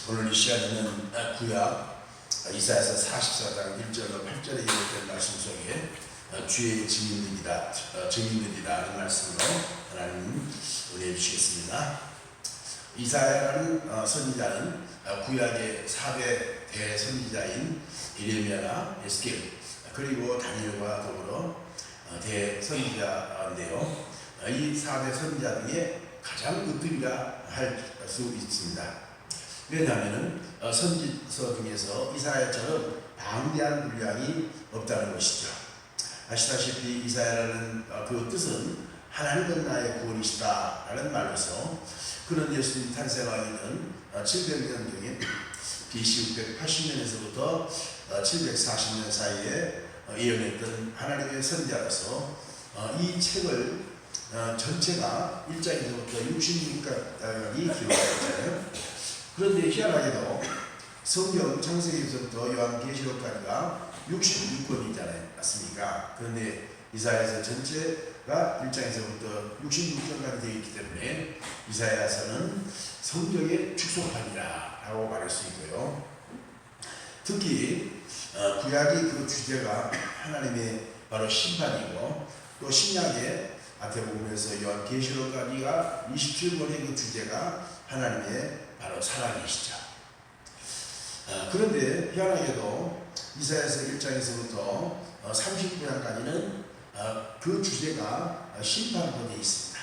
오늘 이 시간에는 구약 이사야서 44장 1절로 8절에 기록된 말씀 속에 주의 증인들이다 하는 말씀으로 하나님 은혜해 주시겠습니다. 이사야라는 선지자는 구약의 4대 대선지자인 예레미야나 에스겔 그리고 다니엘과 더불어 대선지자인데요. 이 4대 선지자 중에 가장 으뜸이라 할 수 있습니다. 왜냐하면 선지서 중에서 이사야처럼 방대한 분량이 없다는 것이죠. 아시다시피 이사야라는 그 뜻은 하나님은 나의 구원이시다 라는 말로서 그는 예수님 탄생하기는 700년경인 BC 680년에서부터 740년 사이에 예언했던 하나님의 선지자로서 이 책을 전체가 1장에서부터 66장이 기록되었잖아요. 그런데 희한하게도 성경 창세기에서부터 요한계시록까지가 66권이잖아요. 맞습니까? 그런데 이사야서 전체가 1장에서부터 66장까지 되어 있기 때문에 이사야서는 성경의 축소판이라 라고 말할 수 있고요. 특히 구약의 그 주제가 하나님의 바로 심판이고 또 신약의 마태복음에서 요한계시록까지가 27권의 그 주제가 하나님의 바로 사랑이시죠. 그런데 희한하게도 이사야서 1장에서부터 39장까지는 그 주제가 심판으로 되어 있습니다.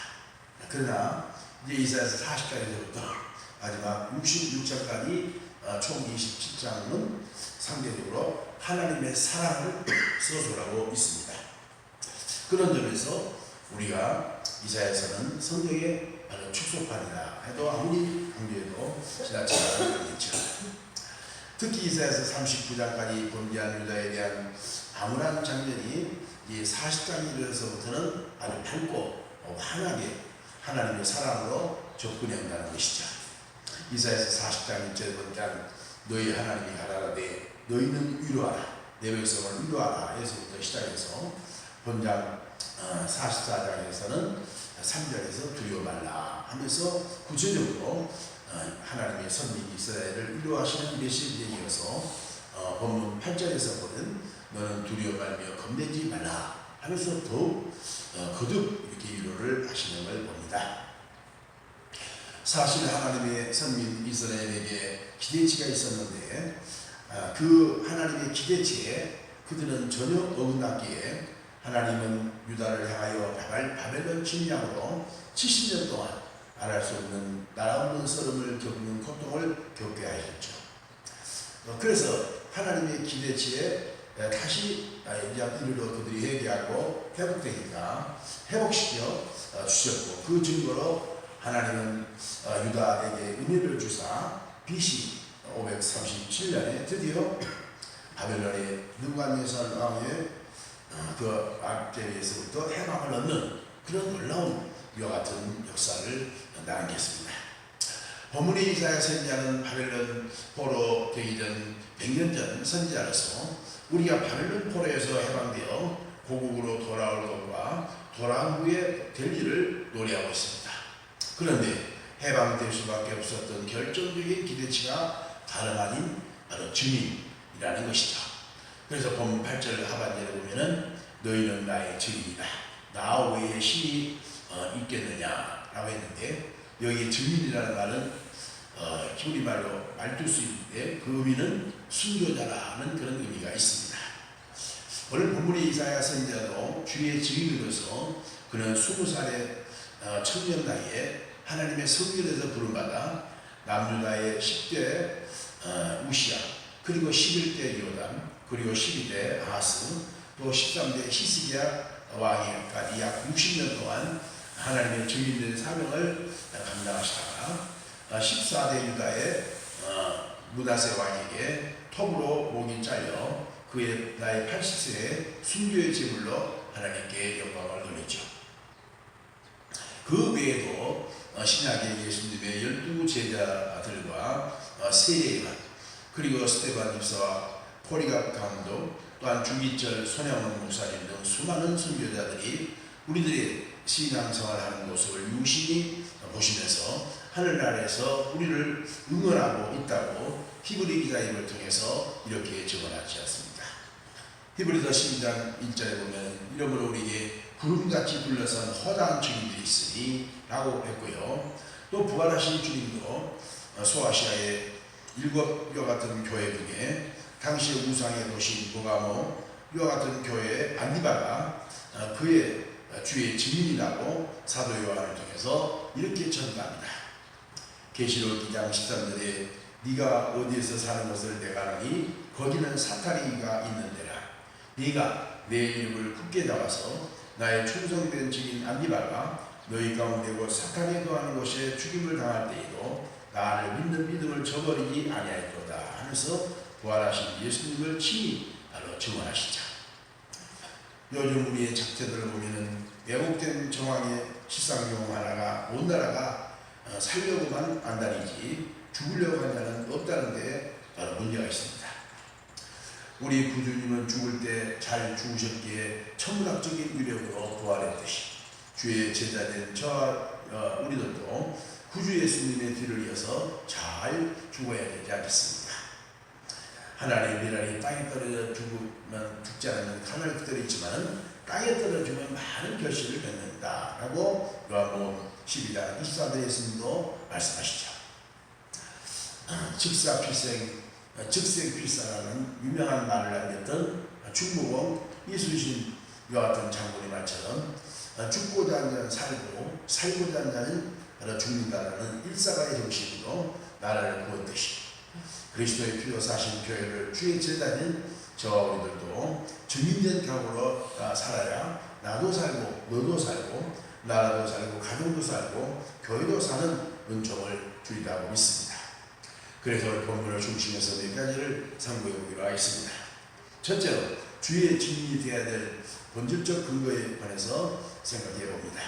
그러나 이제 이사야서 40장에서부터 마지막 66장까지 총 27장은 상대적으로 하나님의 사랑을 서술하고 있습니다. 그런 점에서 우리가 이사야서는 성경의 바로 축소판이라 해도 아무리 강조해도 지나치지 않겠죠. 특히 이사야서 39장까지 범죄한 유다에 대한 암울한 장면이 이 40장에 이르러서부터는 아주 밝고 환하게 하나님의 사랑으로 접근해 온다는 것이죠. 이사야서 40장 1절에 보니까 너희 하나님이 가라사대 너희는 위로하라 내 백성을 위로하라 에서부터 시작해서 본장 44장에서는 3절에서 두려워 말라 하면서 구체적으로 하나님의 선민 이스라엘을 위로하시는 메시지에 이어서 본문 8절에서 보는 너는 두려워 말며 겁내지 말라 하면서 더욱 거듭 이렇게 위로를 하시는 걸 봅니다. 사실 하나님의 선민 이스라엘에게 기대치가 있었는데 그 하나님의 기대치에 그들은 전혀 어긋났기에 하나님은 유다를 향하여 바벨론 침략으로 70년 동안 말할 수 없는 나라 없는 서름을 겪는 고통을 겪게 하셨죠. 그래서 하나님의 기대치에 다시 이르러 그들이 회개하고 회복되니까 회복시켜 주셨고 그 증거로 하나님은 유다에게 은혜를 주사 BC 537년에 드디어 바벨론의 느부갓네살 왕의 그 악재에서부터 해방을 얻는 그런 놀라운 이와 같은 역사를 남겼습니다. 본문의 이사야 선지자는 바벨론 포로 되기 전 100년 전 선지자로서 우리가 바벨론 포로에서 해방되어 고국으로 돌아올 것과 돌아온 후에 될 일을 노래하고 있습니다. 그런데 해방될 수밖에 없었던 결정적인 기대치가 다름 아닌 바로 증인이라는 것이죠. 그래서 본문 8절 하반절에 보면은 너희는 나의 증인이다. 나 외에 신이 있겠느냐 라고 했는데 여기 증인이라는 말은 히브리말로 말둘 수 있는데 그 의미는 순교자라는 그런 의미가 있습니다. 오늘 본문의 이사야 선지자도 주의 증인으로서 그는 20살의 청년 나이에 하나님의 성전에서 부름받아 남유다의 10대 우시야 그리고 11대 요담 그리고 12대 아하스 또 13대 히스기야 왕이까지 약 60년 동안 하나님의 증인된 사명을 감당하시다가 14대 유다의 므낫세 왕에게 톱으로 목이 잘려 그의 나이 80세에 순교의 제물로 하나님께 영광을 돌렸죠. 그 외에도 신약의 예수님의 12제자들과 세례요한 그리고 스데반 집사와 포리갑 감독 또한 주기철 손양원 목사님 등 수많은 선교자들이 우리들의 신앙생활하는 모습을 유심히 보시면서 하늘나라에서 우리를 응원하고 있다고 히브리 기자임을 통해서 이렇게 증언하지 않습니다. 히브리서 12장 1절에 보면 이러므로 우리에게 구름같이 둘러싼 허다한 증인들이 있으니 라고 했고요. 또 부활하신 주님도 소아시아의 7여 같은 교회 중에 당시의 우상의 도시인 보가모 이와 같은 교회의 안디바가 그의 주의 증인이라고 사도 요한을 통해서 이렇게 전가합니다. 계시록 2장 13절에 네가 어디에서 사는 것을 내가 아니 거기는 사타리가 있는 데라. 네가 내 이름을 굳게 잡아서 나의 충성된 증인 안디바가 너희 가운데 곧 사탄이 거하는 곳에 죽임을 당할 때에도 나를 믿는 믿음을 저버리지 아니하였도다 하면서 부활하신 예수님을 친히 바로 증언하시자. 요즘 우리의 작태들을 보면은 왜곡된 정황의 실상용 하나가 온 나라가 살려고만 안다니지 죽으려고 한 자는 없다는 데 바로 문제가 있습니다. 우리 구주님은 죽을 때 잘 죽으셨기에 천문학적인 위력으로 부활했듯이 주의 제자된 저와 우리들도 구주 예수님의 뒤를 이어서 잘 죽어야 되지 않겠습니까? 하나님의 미랄이 땅에 떨어져 죽으면 죽지 않는 하늘의 뜻이 있지만 땅에 떨어지면 많은 결실을 맺는다 라고 요한복음 12장 24절에 예수님도 말씀하시죠. 즉생필사라는 유명한 말을 남겼던 중국어 이순신 이와 같은 장군의 말처럼 죽고자 하는 자는 살고 살고자 하는 자는 죽는다라는 일사가의 정신으로 나라를 구했듯이 그리스도의 피로 사신 교회를 주의 제자인 저와 우리들도 증인된 각오로 살아야 나도 살고 너도 살고 나라도 살고 가정도 살고 교회도 사는 은총을 주리라고 믿습니다. 그래서 오늘 본문을 중심해서 몇 가지를 상고해 보기로 하겠습니다. 첫째로 주의 증인이 되어야 될 본질적 근거에 관해서 생각해 봅니다.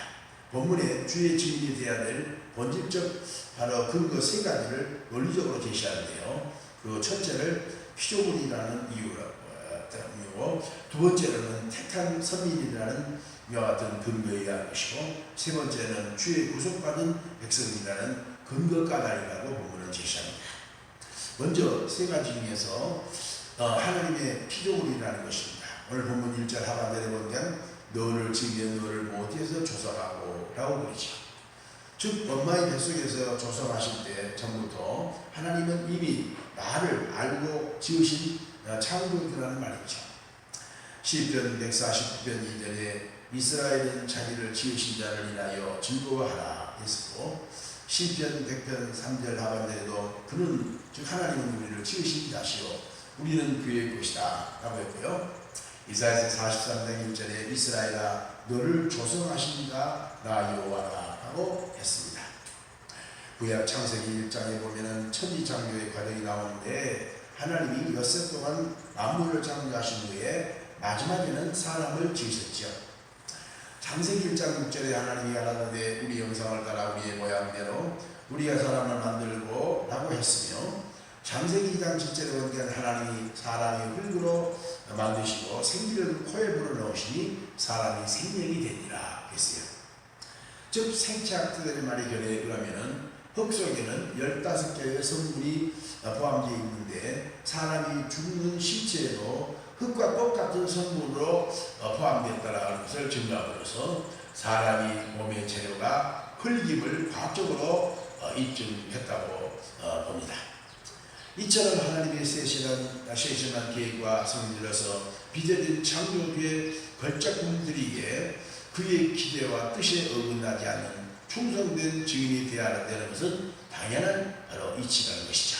본문에 주의 증인이 되어야 될 본질적 바로 근거 세 가지를 논리적으로 제시하는데요. 그 첫째를 피조물이라는 이유고 두 번째로는 택한 선민이라는 이와 같은 근거에 의한 것이고 세 번째는 주의 구속받은 백성이라는 근거 까닭이라고 본문은 제시합니다. 먼저 세 가지 중에서 하나님의 피조물이라는 것입니다. 오늘 본문 1절 하반절에 보면 너를 지은 너를 어디에서 조성하고 라고 그러죠. 즉 엄마의 뱃속에서 조성하실 때 전부터 하나님은 이미 나를 알고 지으신 창조주라는 말이죠. 시편 149편 2절에 이스라엘은 자기를 지으신 자를 인하여 즐거워하라 했고 시편 100편 3절 하반절에도 그는 즉 하나님은 우리를 지으신 자시오 우리는 그의 것이다 라고 했고요. 이사야서 43장 1절에 이스라엘아 너를 조성하신다 나 여호와라 라고 했습니다. 구약 창세기 1장에 보면은 천지창조의 과정이 나오는데 하나님이 엿새 동안 만물을 창조하신 후에 마지막에는 사람을 지으셨죠. 창세기 1장 6절에 하나님이 가라사대 우리 형상을 따라 우리의 모양대로 우리가 사람을 만들고 라고 했으며 창세기 2장 7절에 보면 하나님이 사람이 흙으로 만드시고 생기를 코에 불어넣으시니 사람이 생명이 되니라 했어요. 즉 생체학자들의 말이 결에 의하면 흙 속에는 15개의 성분이 포함되어 있는데 사람이 죽는 신체에도 흙과 똑같은 성분으로 포함되었다는 것을 증거함으로써 사람이 몸의 재료가 흙임을 과학적으로 입증했다고 봅니다. 이처럼 하나님의 세심한 계획과 성질로서 빚어진 창조주의 걸작품들이기에 그의 기대와 뜻에 어긋나지 않는 충성된 증인이 되어야 되는 것은 당연한 바로 이치라는 것이죠.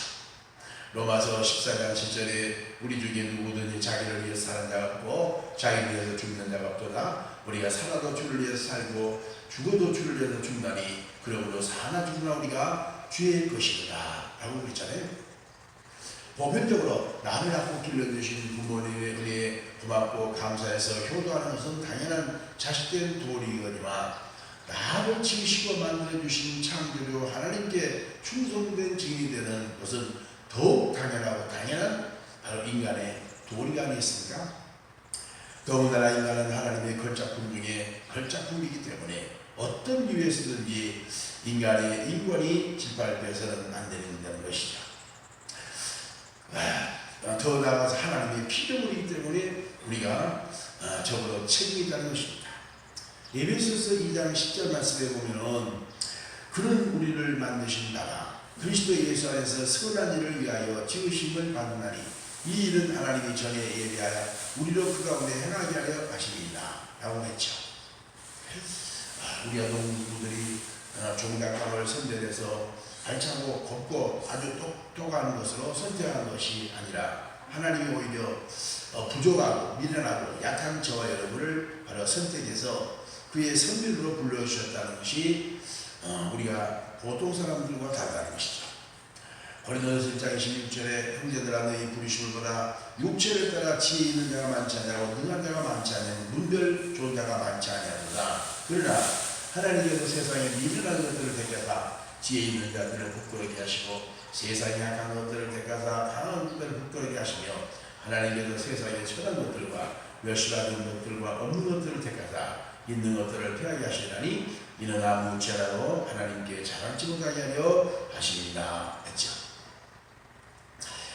로마서 14장 7절에 우리 중에 누구든지 자기를 위해서 사는 자가 없고 자기를 위해서 죽는 자가 없도다. 우리가 살아도 주를 위해서 살고 죽어도 주를 위해서 죽나니 그러므로 사나 죽으나 우리가 주의 것이다 라고 그랬잖아요. 보편적으로 나를 낳고 길러주신 부모님의 은혜에 고맙고 감사해서 효도하는 것은 당연한 자식된 도리이거니와 나를 지으시고 만들어주신 창조주 하나님께 충성된 증인이 되는 것은 더욱 당연하고 당연한 바로 인간의 도리가 아니겠습니까? 더군다나 인간은 하나님의 걸작품 중에 걸작품이기 때문에 어떤 이유에서든지 인간의 인권이 짓밟혀서는 안 된다는 것이죠. 더 나아가서 하나님의 피조물이기 때문에 우리가 적어도 책임이 있다는 것입니다. 에베소서 2장 10절 말씀에 보면은 그는 우리를 만드신 나라 그리스도 예수 안에서 선한 일을 위하여 지으심을 받으나니 이 일은 하나님이 전에 예비하여 우리로 그 가운데 행하게 하려 하심이니라 라고 했죠. 우리 아동들이 종닭감을 선별해서 발차고 곱고 아주 똑똑한 것으로 선택한 것이 아니라 하나님이 오히려 부족하고 미련하고 약한 저와 여러분을 바로 선택해서 그의 선별로 불러주셨다는 것이 우리가 보통 사람들과 다르다는 것이죠. 고린도전서 1장 26절에 형제들아 너희 부르심을 보라 육체를 따라 지혜 있는 자가 많지 아니하고 능한 자가 많지 아니하고 문별 좋은 자가 많지 아니하도다. 그러나 하나님께서 세상에 미련한 것들을 택하사 지혜 있는 자들을 부끄럽게 하시고 세상에 약한 것들을 택하사 강한 것들을 부끄럽게 하시며 하나님께서 세상에 천한 것들과 멸시받은 것들과 없는 것들을 택하사 있는 것들을 피하게 하시나니 이는 아무 죄라도 하나님께 자랑치 못하게 하려 하십니다 했죠.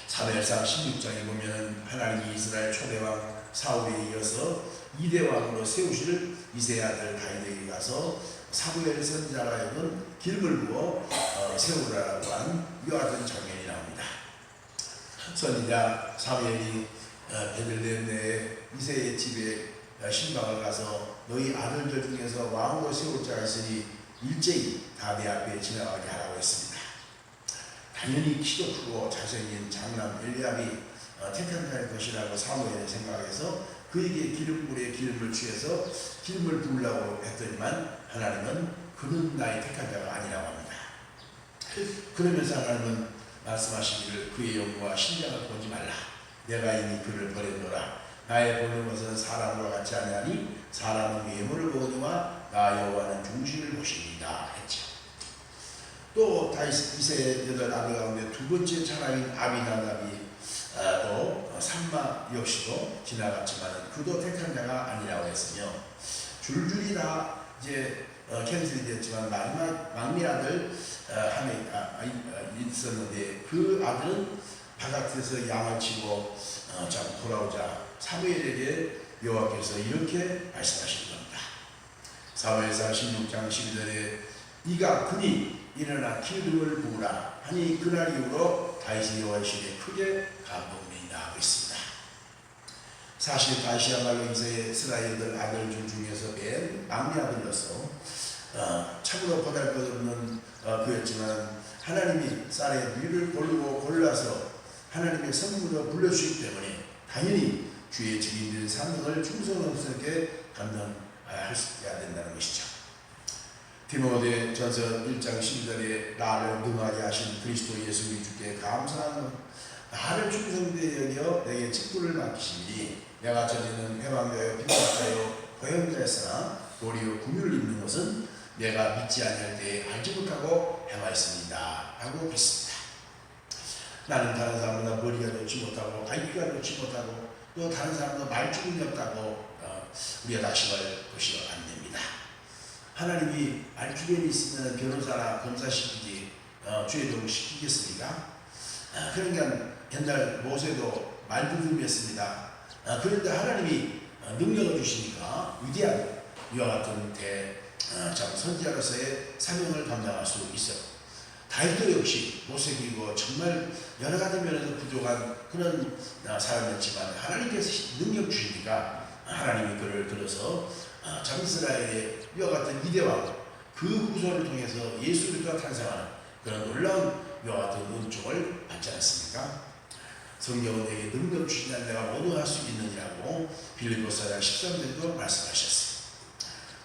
사무엘상 16장에 보면 하나님이 이스라엘 초대왕 사울에 이어서 2대 왕으로 세우실 이새의 아들 다윗에게 가서 사무엘 선지자가 하여금 기름을 부어 세우라고 한 이와 같은 장면이 나옵니다. 선지자 사무엘이 베들레헴 내에 이새의 집에 신방을 가서 너희 아들들 중에서 왕으로 세울 자가 있으니 일제히 다 내 앞에 지나가게 하라고 했습니다. 당연히 키도 크고 잘생긴 장남 엘리압이 택한 자일 것이라고 사무엘이 생각해서 그에게 기름불에 기름을 취해서 기름을 부으려고 했더니만 하나님은 그는 나의 택한 자가 아니라고 합니다. 그러면서 하나님은 말씀하시기를 그의 영과 신장을 보지 말라. 내가 이미 그를 버렸노라. 나의 보는 것은 사람과 같지 아니하니 사람은 외모를 보거니와 나 여호와는 중심을 보십니다 했죠. 또 다윗 이새의 여덟 아들 가운데 두 번째 차량인 아비나답이 또 삼마 역시도 지나갔지만 그도 택한 자가 아니라고 했으며 줄줄이 다 이제 캔슬이 됐지만 마지막 막내 아들 하나 있었는데 그 아들은 바깥에서 양을 치고 돌아오자 사무엘에게 여호와께서 이렇게 말씀하신 겁니다. 사무엘상 16장 12절에 이가 그니 일어나 기름을 부으라 하니 그날 이후로 다윗이 여호와의 신에 크게 감동되니라 하고 있습니다. 사실 다윗이야말로 이새의 스라엘들 아들 중에서 맨 막내 아들로서 참으로 보잘것없는 그였지만 하나님이 쌀에 밀을 고르고 골라서 하나님의 선물로 불러주시기 때문에 당연히 주의 증인된 사명을 충성스럽게 감당할 수 있어야 된다는 것이죠. 디모데전서 1장 12절에 나를 능하게 하신 그리스도 예수 우리 주께 감사하는 나를 충성되게 여겨 내게 직분을 맡기시니 내가 전에는 회방자요 빈박자요 고형자였으나 도리어 긍휼을 입는 것은 내가 믿지 아니할 때에 알지 못하고 행하였습니다 라고 했습니다. 나는 다른 사람보다 머리가 좋지 못하고 갈기가 좋지 못하고 또 다른 사람보다 말주름이 없다고 우리가 낙심할 것이 안 됩니다. 하나님이 말주변이 있으면 변호사나 검사 시키지 죄도 시키겠습니까? 그러니까 옛날 모세도 말주름이었습니다. 그런데 하나님이 능력을 주시니까 위대한 이와 같은 선지자로서의 사명을 감당할 수 있어요. 다윗도 역시 모세이고 정말 여러 가지 면에서 부족한 그런 사람이었지만 하나님께서 능력 주시니까 하나님이 그를 들어서 이스라엘의 이와 같은 위대왕 그 후손을 통해서 예수 그리스도가 탄생하는 그런 놀라운 이와 같은 은총을 받지 않았습니까? 성경은 내게 능력 주시냐 내가 모두 할 수 있느니라고 빌립보서 4장 13절도 말씀하셨어요.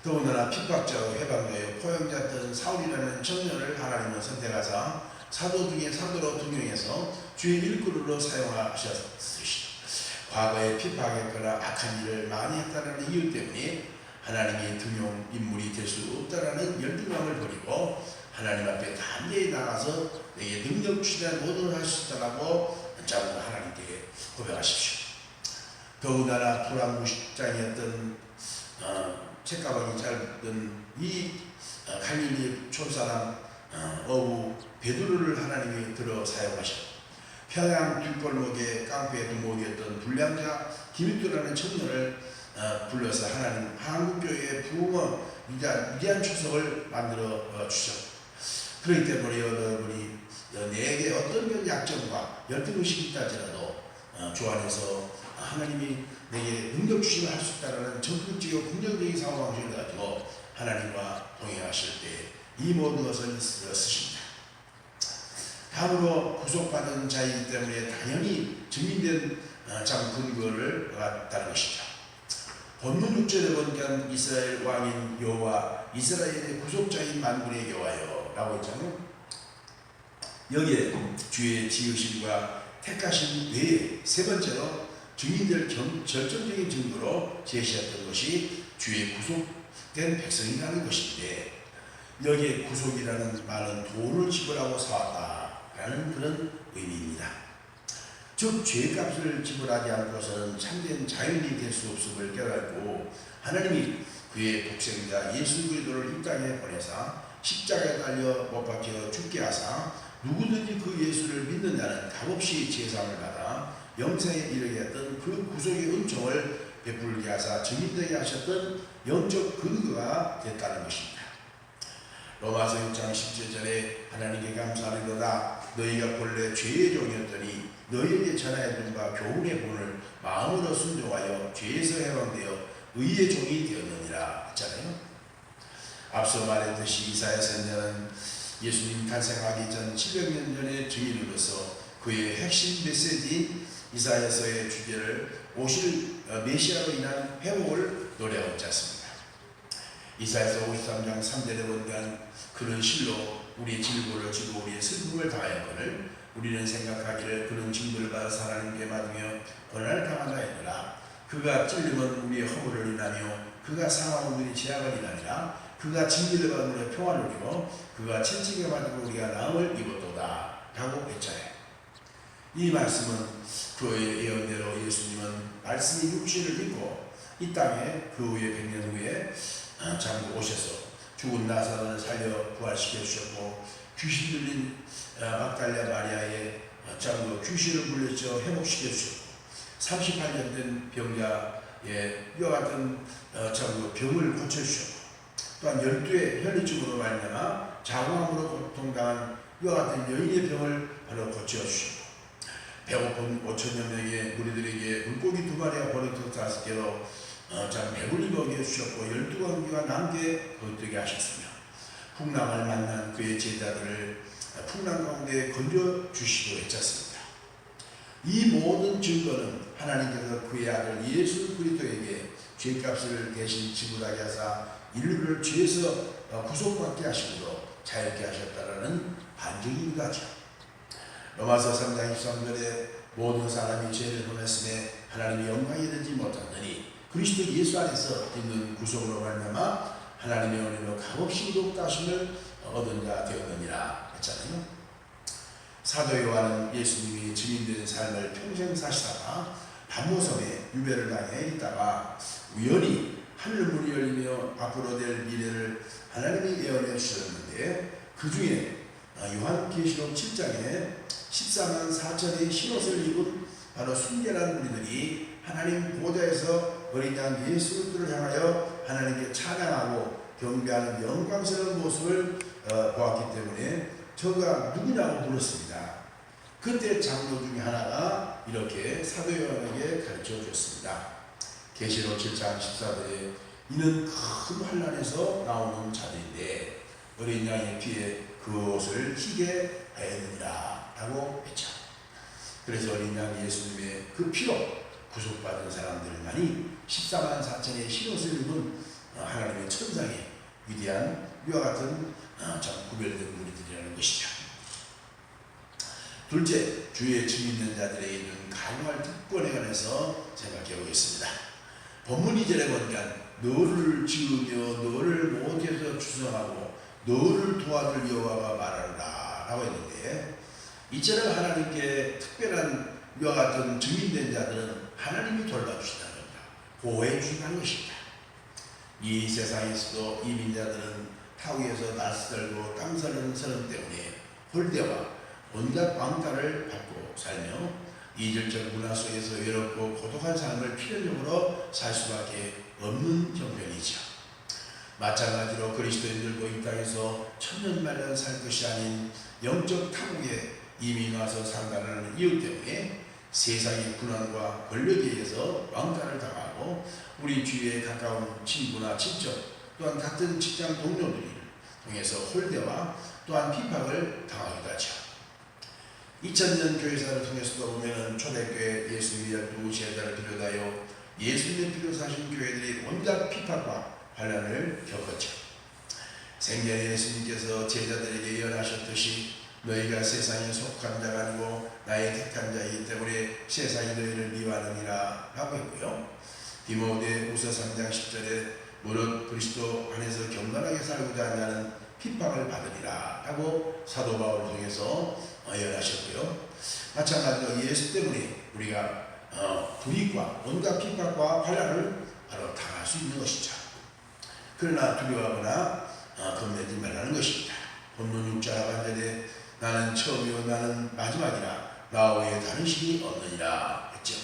더군다나 핍박자와 해방자요 포용자였던 사울이라는 청년을 하나님은 선택하사 사도 중에 사도로 등용해서 주의 일꾼으로 사용하셨으시죠. 과거에 핍박했거나 악한 일을 많이 했다는 이유 때문에 하나님이 등용 인물이 될 수 없다라는 열등감을 버리고 하나님 앞에 담대히 나가서 내게 능력 주시되 모든 할 수 있다라고 자꾸 하나님께 고백하십시오. 더군다나 토랑무식장이었던 책가방이 짧은 이 갈릴리 촌사람 어부 베드로를 하나님이 들어 사용하셨고 평양 뒷골목에 깡패 두목이었던 불량자 디미트라는 청년을 불러서 하나님 한국교회의 부흥의 위대한 추석을 만들어 주셨고 그렇기 때문에 여러분이 내게 어떤 약점과 열등의식이 있다지라도 주 안에서 하나님이 내게 능력 주시면 할 수 있다는 적극적이고 긍정적인 사고방식을 가지고 하나님과 동행하실 때 이 모든 것을 쓰십니다. 다음으로 구속받은 자이기 때문에 당연히 증인된 근거를 갖다는 것이죠. 본문 6절에 보니까 이스라엘 왕인 여호와 이스라엘의 구속자인 만군의 여호와여 라고 했잖아요. 여기에 주의 지으심과 택하심 외에 세 번째로 증인될 결정적인 증거로 제시했던 것이 주의 구속된 백성이라는 것인데 여기에 구속이라는 말은 돈을 지불하고 사왔다라는 그런 의미입니다. 즉 죄값을 지불하지 않고서는 참된 자연이 될 수 없음을 깨닫고 하나님이 그의 독생자 예수 그리스도를 이 땅에 보내사 십자가에 달려 못 박혀 죽게 하사 누구든지 그 예수를 믿는 자는 값없이 제사함을 받아 영생에 이르게 했던 그 구속의 은총을 베풀게 하사 증인되게 하셨던 영적 근거가 됐다는 것입니다. 로마서 6장 17절에 하나님께 감사하리로다 너희가 본래 죄의 종이었더니 너희에게 전하여준 바 교훈의 본을 마음으로 순종하여 죄에서 해방되어 의의 종이 되었느니라 했잖아요. 앞서 말했듯이 이사야 선지자는 예수님 탄생하기 전 700년 전의 증인으로서 그의 핵심 메시지인 이사야서의 주제를 오실 메시아로 인한 회복을 노래하고 있지 않습니까? 이사야서 53장 3절에 보면 그는 실로 우리의 질고를 지고 우리의 슬픔을 당하였거늘 우리는 생각하기를 그는 징벌을 받아 하나님께 맞으며 고난을 당한다 했노라. 그가 찔림은 우리의 허물을 인하며 그가 상함은 우리의 죄악을 인하니라. 그가 징계를 받은 우리의 평안을 누리고 그가 채찍에 맞고 우리가 나음을 입었도다 라고 했잖아요. 이 말씀은 그의 예언대로 예수님은 말씀이 육신을 입고 이 땅에 그 후에 100년 후에 잠깐 오셔서 죽은 나사로를 살려 부활시켜 주셨고 귀신 들린 막달랴 마리아의 귀신을 물리쳐 회복시켜 주셨고 38년 된 병자의 이와 같은 병을 고쳐 주셨고 또한 12의 혈리증으로 말미암아 자궁암으로 고통당한 이와 같은 여인의 병을 바로 고쳐 주셨고 배고픈 5천여 명의 무리들에게 물고기 2마리와 버릇 5개로 배불리 먹여 주셨고 12광기와 남게 거두게 하셨으며 풍랑을 만난 그의 제자들을 풍랑 가운데 건져 주시고 했지 않습니까? 이 모든 증거는 하나님께서 그의 아들 예수 그리스도에게 죄값을 대신 지불하게 하사 인류를 죄에서 구속받게 하시므로 자유케 하셨다라는 반증입니다. 로마서 3장 23절에 모든 사람이 죄를 범했음에 하나님이 영광이 되지 못하더니 그리스도 예수 안에서 있는 구속으로 말미암아 하나님의 은혜로 값없이 구속하심을 얻은 자 되었느니라 했잖아요. 사도 요한은 예수님이 증인된 삶을 평생 사시다가 반모섬에 유배를 당해 있다가 우연히 하늘문이 열리며 앞으로 될 미래를 하나님이 예언해 주셨는데 그 중에 요한계시록 7장에 14만 4천의 흰옷을 입은 바로 순결한 무리들이 하나님 보좌에서 어린 양 예수 그리스도를 향하여 하나님께 찬양하고 경배하는 영광스러운 모습을 보았기 때문에 저가 누구냐고 물었습니다. 그때 장로 중에 하나가 이렇게 사도 요한에게 가르쳐 줬습니다. 계시록 7장 14절에 이는 큰 환난에서 나오는 자들인데 어린 양의 피에 그 옷을 희게 하였느니라 라고 했죠. 그래서 어린 양 예수님의 그 피로 구속받은 사람들만이 14만 4천의 흰옷을 입은 하나님의 천상의 위대한 이와 같은 참 구별된 무리들이라는 것이죠. 둘째, 주의 증인된 자들에게 있는 강요할 특권에 관해서 생각해 보겠습니다. 본문 2절에 보니까 너를 지으며 너를 못해서 추성하고 너를 도와줄 여호와가 말하라 라고 했는데 이처럼 하나님께 특별한 이와 같은 증인된 자들은 하나님이 돌봐주신다는 겁니다. 보호해 주신다는 것입니다. 이 세상에서도 이민자들은 타위에서 낯설고 땅서는 서름 때문에 홀대와 온갖 왕따를 받고 살며 이질적 문화 속에서 외롭고 고독한 삶을 필연적으로 살 수밖에 없는 형편이죠. 마찬가지로 그리스도인들도 이 땅에서 천년만년 살 것이 아닌 영적 타국에 이민 와서 산다는 이유 때문에 세상의 군왕과 권력에 의해서 왕따를 당하고 우리 주위에 가까운 친구나 친척 또한 같은 직장 동료들을 통해서 홀대와 또한 비판을 당하기도 하죠. 2000년 교회사를 통해서도 보면 초대교회 예수님의 12제자를 비롯하여 예수님의 피로 사신 교회들이 온갖 비판과 반란을 겪었죠. 생전에 예수님께서 제자들에게 예언하셨듯이 너희가 세상에 속한 자가 아니고 나의 택한 자이기 때문에 세상이 너희를 미워하느니라 라고 했고요. 디모데 후서 3장 10절에 무릇 그리스도 안에서 경건하게 살고자 하는 자는 핍박을 받으리라 라고 사도 바울을 통해서 예언하셨고요. 마찬가지로 예수 때문에 우리가 불이익과 온갖 핍박과 반란을 바로 당할 수 있는 것이죠. 그러나 두려워하거나 겁내지 말라는 것입니다. 본문 6절 하반절에 나는 처음이요 나는 마지막이라 나 외에 다른 신이 없느니라 했죠.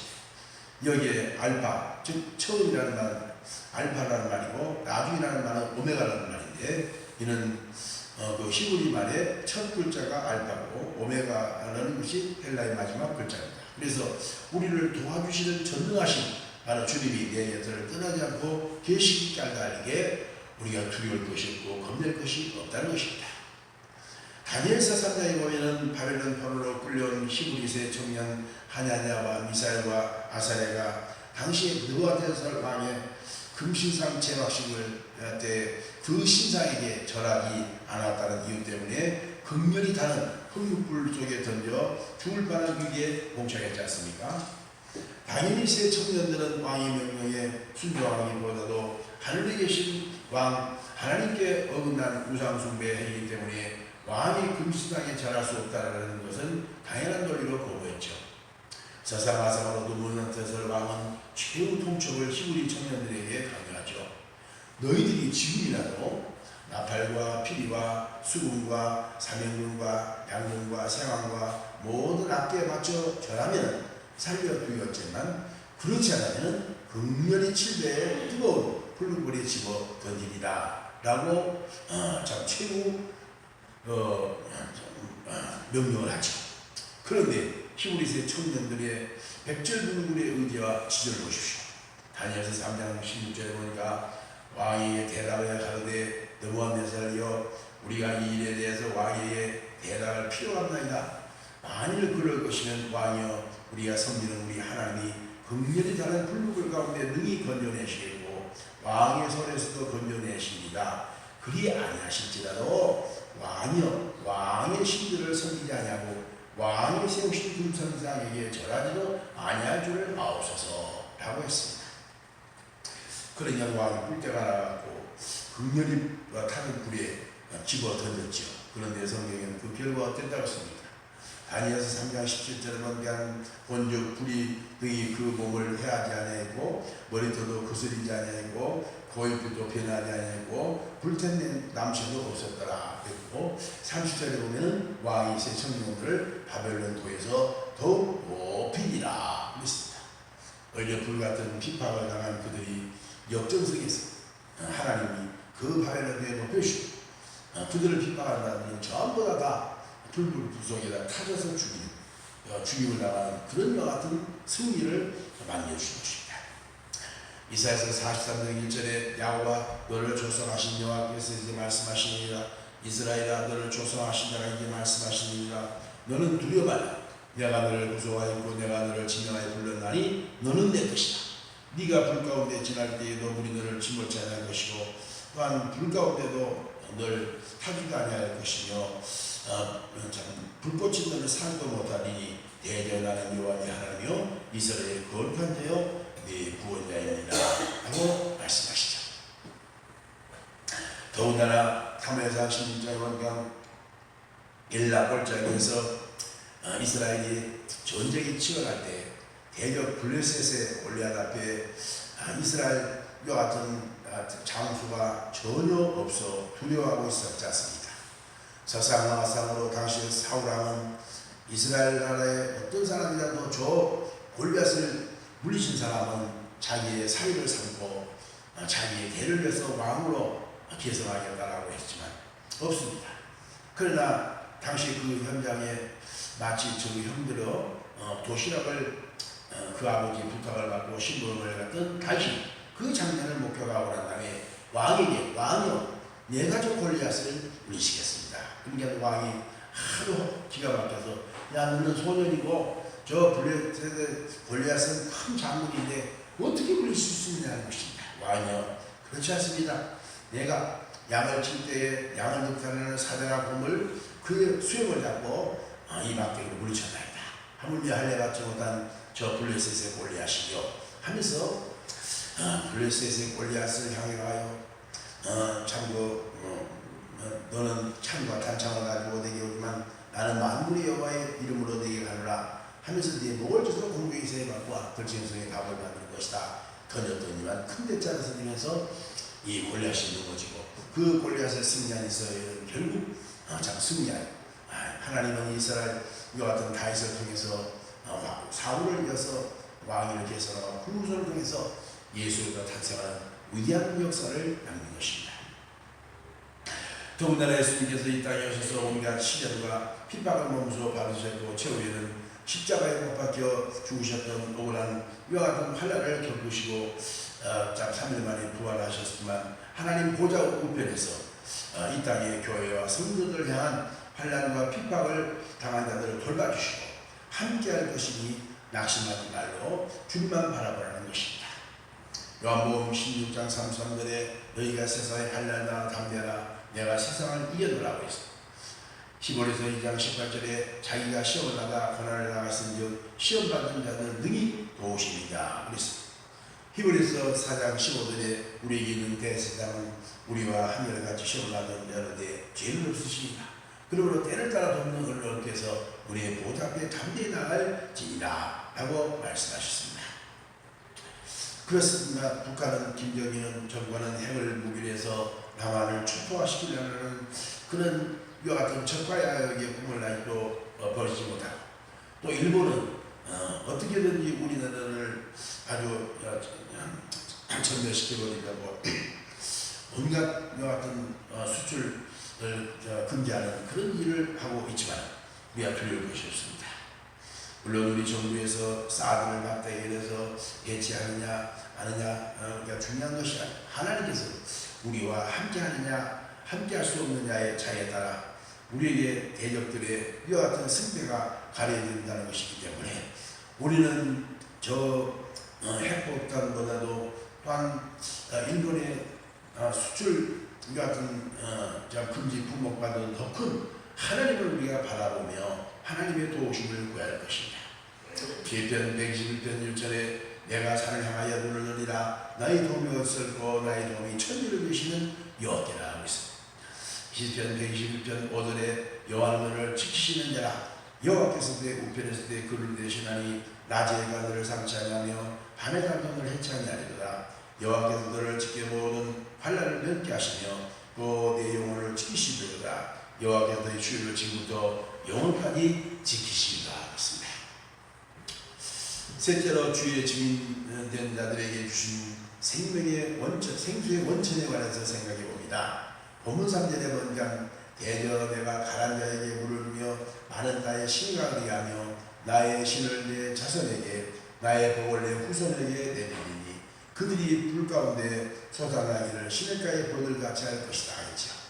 여기에 알파, 즉 처음이라는 말은 알파라는 말이고 나중이라는 말은 오메가라는 말인데 이는 그 히브리 말의 첫 글자가 알파고 오메가라는 것이 헬라의 마지막 글자입니다. 그래서 우리를 도와주시는 전능하신 바로 주님이 내 곁을 떠나지 않고 계시기 알게 우리가 두려울 것이 없고 겁낼 것이 없다는 것입니다. 다니엘서 3장에 보면은 바벨론 포로로 끌려온 히브리세 청년 하냐냐와 미사엘과 아사랴가 당시에 느부갓네살 왕의 금신상 제막식을 할 때 그 신상에게 절하지 않았다는 이유 때문에 극렬히 타는 흑육불 속에 던져 죽을 뻔한 위기에 봉착했지 않습니까? 당연히 세 청년들은 왕의 명령에 순종하기보다도 하늘에 계신 왕 하나님께 어긋난 우상 숭배이기 때문에 왕이 금신상에 절할 수 없다는 것은 당연한 논리로 거부했죠. 서상화상으로 눈물난 탓을 왕은 최후 통첩을 히브리 청년들에게 강요하죠. 너희들이 지금이라도 나팔과 피리와 수금과 사명금과 양금과 생황과 모든 악기에 맞춰 절하면 살려두겠지만 그렇지 않으면 극렬히 7배의 뜨거운 붉은불에 집어 던지리라 라고 참 최후 명령을 하죠. 그런데 히브리세 청년들의 백절불굴의 의지와 지절을 보십시오. 다니엘서 3장 16절에 보니까 왕에게 대답하여 가로되 느부갓네살이여 우리가 이 일에 대해서 왕에게 대답할 필요가 없나이다. 만일 그럴 것이면 왕이여 우리가 섬기는 우리 하나님이 극렬히 다른 불불 가운데 능히 건져내시겠고 왕의 손에서도 건져내십니다. 그리 아니하실지라도 왕이여 왕의 신들을 섬기지 아니하고 왕이 세우신 금선상에게 절하지도 아니할 줄을 아옵소서 라고 했습니다. 그러냐 왕이 뿔대가 나가고 극렬히 타는 불에 집어 던졌죠. 그런데 성경에는 그 결과가 어땠다고 했습니다. 다니엘서 3장 17절에 보면 본즉 불이 등이 그 몸을 해하지 아니하고 머리털도 거스리지 아니하고 고요빛도 변하지 아니하고 불탄 남새도 없었더라 그랬고 30절에 보면 왕이 세 청년들을 바벨론 도에서 더욱 높이니라 그랬습니다. 원래 불같은 비판을 당한 그들이 역전성에서 하나님이 그 바벨론에 높여주시고 그들을 비판하는 자들이 전부 다 불불 속에다 타져서 죽임을 당하는 그런 것 같은 승리를 만들어주신 것입니다. 이사야서 43장 1절에 야곱아 너를 조성하신 여호와께서 이제 말씀하시니라 이스라엘아 너를 조성하신 자가 이제 말씀하시니라 너는 두려워 말라 내가 너를 구속하였고 내가 너를 진정하여 불렀나니 너는 내 것이다. 네가 불 가운데 지날 때에도 물이 너를 침몰치 아니할 것이고 또한 불 가운데도 널 타지도 아니할 것이며 불꽃이 너를 살도 못하리니 대전하는 여호와 네 하나님이요 이스라엘의 거룩한 자요 네 구원자입니다 라고 말씀하시죠. 더군다나 사무엘상 16장에 보니까 엘라 골짜기에서 이스라엘이 전쟁이 치열할 때 대적 블레셋의 골리앗 앞에 이스라엘과 같은 장수가 전혀 없어 두려워하고 있었지 않습니까? 서상마상으로 당시 사울왕은 이스라엘 나라의 어떤 사람이라도 저 골리앗을 물리친 사람은 자기의 사위를 삼고 자기의 대를 위해서 왕으로 계승하겠다라고 했지만 없습니다. 그러나 당시 그 현장에 마치 저 형들의 도시락을 그 아버지 부탁을 받고 신부름을 갔던 다시 그 장면을 목격하고 난 다음에 왕에게 왕이여 내가 저 골리앗을 물리치겠습니다. 그러니까 왕이 하도 기가 막혀서 야 너는 소년이고 저 골리앗은 큰 장군인데 어떻게 물리칠 수 있냐는 것입니다. 왕이여 그렇지 않습니다. 내가 양을 칠 때에 양을 늑타는 사대나 곰을 그 수염을 잡고 이 막대기로 물리쳤나이다. 하물며 할례 받지 못한 저 블레셋의 골리앗이요 하면서 블레셋의 골리앗을 향해 가요 참고 너는 창과 단창을 가지고 내게 오지만 나는 만군의 여호와의 이름으로 내게 가노라 하면서 네 목을 쳐서 공중에서 해받고 벌징성에 답을 받을 것이다 던졌더니만 큰 대자를 선지면서 이 골리앗이 넘어지고 그 골리앗의 승리한 이스라엘은 결국 참 승리하여 하나님은 이스라엘 이와 같은 다윗을 통해서 사울을 이어서 왕위를 개선하고 그 후손을 통해서 예수가 탄생하는 위대한 역사를 남긴 것입니다. 더군다나 예수님께서 이 땅에 오셔서 온갖 시련과 핍박을 몸소 받으셨고 최후에는 십자가에 못 박혀 죽으셨던 억울한 이와 같은 환난을 겪으시고 3일 만에 부활하셨지만 하나님 보좌 우편에서 이 땅의 교회와 성도들 향한 환난과 핍박을 당한 자들을 돌봐주시고 함께할 것이니 낙심하지 말고 주님만 바라보라는 것입니다. 요한복음 16장 33절에 너희가 세상에 환난과 담대하라 내가 세상을 이겨노라고 했습니다. 히브리서 2장 18절에 자기가 시험을 받아 고난을 당하신즉 시험받은 자는 능히 도우시느냐 그랬습니다. 히브리서 4장 15절에 우리에게 있는 대세상은 우리와 한결같이 시험을 받은 자들의 죄는 없으시니라. 그러므로 때를 따라 돕는 은을 얻게 해서 우리의 보좌 앞에 담대히 나갈지니라 라고 말씀하셨습니다. 그렇습니다. 북한은 김정일 정권은 핵을 무기로 해서 남한을 초토화시키려는 그런 이와 같은 적과야의 꿈을 아직도 버리지 못하고 또 일본은 어떻게든지 우리나라를 아주 전멸시켜버리려고 온갖 이와 같은 수출을 금지하는 그런 일을 하고 있지만 우리가 두려울 것이 없습니다. 물론 우리 정부에서 사드를 막대기에 대해서 배치하느냐 아느냐 중요한 것이 아니라 하나님께서 우리와 함께하느냐 함께할 수 없느냐의 차이에 따라 우리에게 대적들의 이와 같은 승패가 가려진다는 것이기 때문에 우리는 저 핵폭탄보다도 또한 일본의 수출 같은 금지 품목과도 더 큰 하나님을 우리가 바라보며 하나님의 도우심을 구할 것입니다. 시편 121편 1절에 내가 산을 향하여 눈을 들리라 나의 도움이 어디서고 나의 도움이 천지를 계시는 여호와께라 하고 있습니다. 시편 121편 5절에 여호와는 너를 지키시는 자라 여호와께서 내 우편에서 내 그를 대신하니 낮에가 너를 상치 아니하며 밤에 잠도 너를 해치 아니하리로다. 여호와께서 너를 지켜 모든 환난을 면케 하시며 또 내 영혼을 지키시리로다. 여호와께서 너의 주의를 지금부터 영원까지 지키시리라 했습니다. 셋째로 주의 증인된 자들에게 주신 생명의 원천, 생수의 원천에 관해서 생각해 봅니다. 본문 3절에 보니까 대저 내가 가난 자에게 물을 주며 많은 나의 신각을 위하며 나의 신을 내 자손에게 나의 복을 내 후손에게 내리니 그들이 불 가운데 솟아나기를 시냇가의 벌을 같이 할 것이다 하겠죠.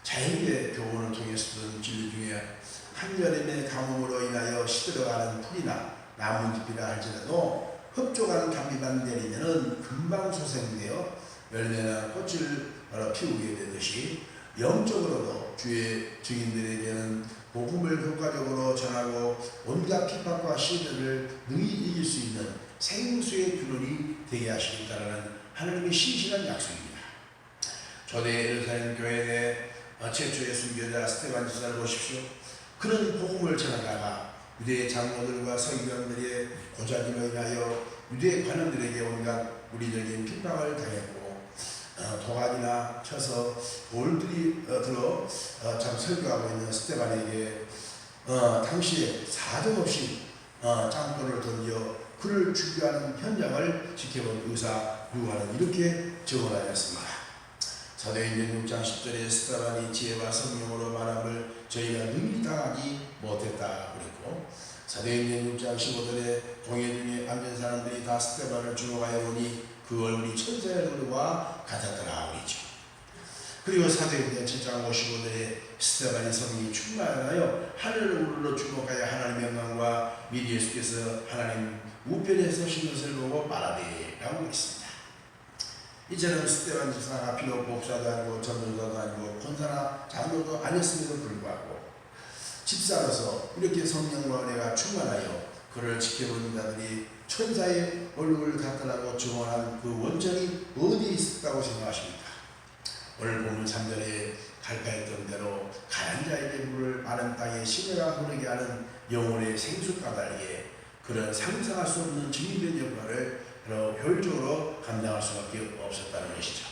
자연의 교훈을 통해서든 진리 중에 한여름의 가뭄으로 인하여 시들어가는 풀이나 나뭇잎이라 할지라도 흡족한 감비만 내리면은 금방 소생되어 열매나 꽃을 피우게 되듯이 영적으로도 주의 증인들에게는 복음을 효과적으로 전하고 온갖 핍박과 시련을 능히 이길 수 있는 생수의 근원이 되게 하시겠다는 하나님의 신실한 약속입니다. 초대 예루살렘 교회 내 최초의 순교자 스테반 지사를 보십시오. 그런 복음을 전하다가 유대 장로들과 서기관들의 고자질로 인하여 유대 관원들에게 온갖 물리적인 핍박을 당했고 도가니나 쳐서 돌들이 들어 참 설교하고 있는 스데반에게 당시에 사정없이 짱돌을 던져 그를 죽여하는 현장을 지켜본 의사 누가는 이렇게 증언하였습니다. 사도행전 6장 10절에 스데반이 지혜와 성령으로 말함을 저희가 능히 당하지 못했다 그랬고, 사도행전 6장 15절에 공회 중에 앉은 사람들이 다 스데반을 주목하여 보니 그 얼굴이 천사의 얼굴과 같았더라 그랬죠. 그리고 사도행전 7장 55절에 스데반이 성령이 충만하여 하늘을 우러러 주목하여 하나님의 영광과 미리 예수께서 하나님 우편에 서신 것을 보고 말하되 라고 했습니다. 이처럼 스데반 집사가 비록 목사도 아니고 전도사도 아니고 권사나 장로도 아니었음에도 불구하고 집사로서 이렇게 성령과 은혜가 충만하여 그를 지켜보는 자들이 천사의 얼굴을 같다라고 증언한 그 원천이 어디에 있었다고 생각하십니까? 오늘 본문 3절에 갈파했던 대로 가난 자에게 물을 마른 땅에 시내가 흐르게 하는 영혼의 생수과 다르게 그런 상상할 수 없는 증인된 역할을 효율적으로 감당할 수밖에 없었다는 것이죠.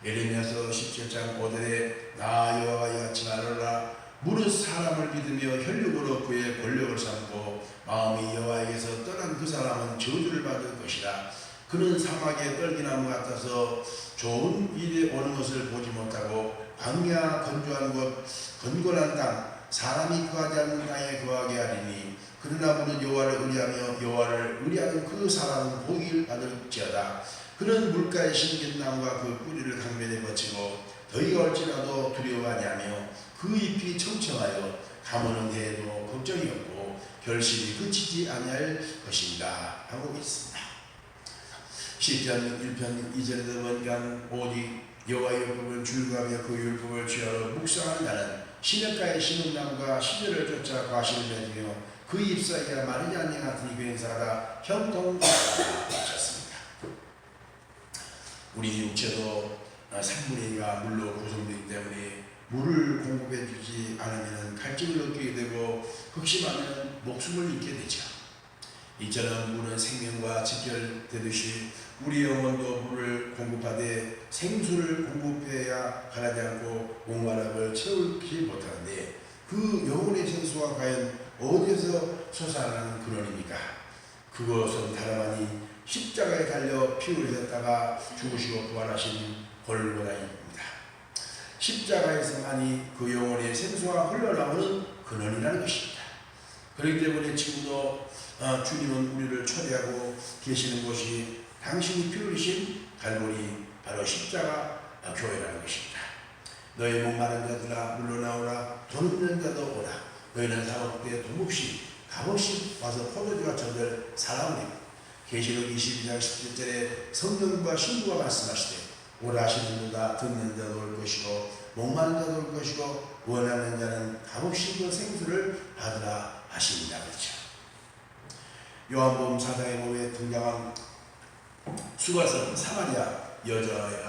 예레미야서 17장 5절에 나 여호와 이같이 말하노라 무릇 사람을 믿으며 혈육으로 그의 권력을 삼고 마음이 여호와에게서 떠난 그 사람은 저주를 받을 것이라. 그는 사막의 떨기나무 같아서 좋은 일이 오는 것을 보지 못하고 광야 건조한 곳 건곤한 땅 사람이 거하지 않는 땅에 거하게 하리니 그러나 무릇 여호와를 의뢰하며 여호와를 의뢰하는 그 사람은 복을 받을지어다. 그는 물가에 심긴 나무가 그 뿌리를 강면에 거치고 더위가 올지라도 두려워하지 않으며 그 잎이 청청하여 가무는 해에도 걱정이 없고 결실이 그치지 아니할 것입니다 하고 있습니다. 시편 1편 2절에도 보니까 오직 여호와의 율법을 즐거워하며 그 율법을 취하러 묵상하는 자는 시냇가에 심은 나무가 시절을 쫓아 과실을 맺으며 그 잎사귀가 마르지 않는 같은 그 행사가 형통하다 하셨습니다. 우리 육체도 3분의 2가 물로 구성되기 때문에 물을 공급해 주지 않으면 갈증을 느끼게 되고 극심하면 목숨을 잃게 되죠. 이처럼 물은 생명과 직결되듯이 우리 영혼도 물을 공급하되 생수를 공급해야 가라지 않고 목마름을 채우지 못하는데 그 영혼의 생수가 과연 어디서 솟아나는 근원입니까? 그것은 다름 아니 십자가에 달려 피 흘리셨다가 죽으시고 부활하신 골고다입니다. 십자가에서만이 그 영혼의 생수가 흘러나오는 근원이라는 것입니다. 그렇기 때문에 지금도 주님은 우리를 초대하고 계시는 곳이 당신이 피 흘리신 갈보리 바로 십자가 교회라는 것입니다. 너희 목마른 자들아 물러나오라 돈 없는 자도 오라 너희는 사먹되 돈 없이 값없이 와서 포도주와 저들 사랑하니 계시록 22장 17절에 성령과 신부가 말씀하시되 오라 하시는 자다 듣는 자도 올 것이고 목마른 자도 올 것이고 원하는 자는 값없이 그 생수를 받으라 하십니다. 그렇죠. 요한복음 4장의 몸에 등장한 수가성 사마리아 여자의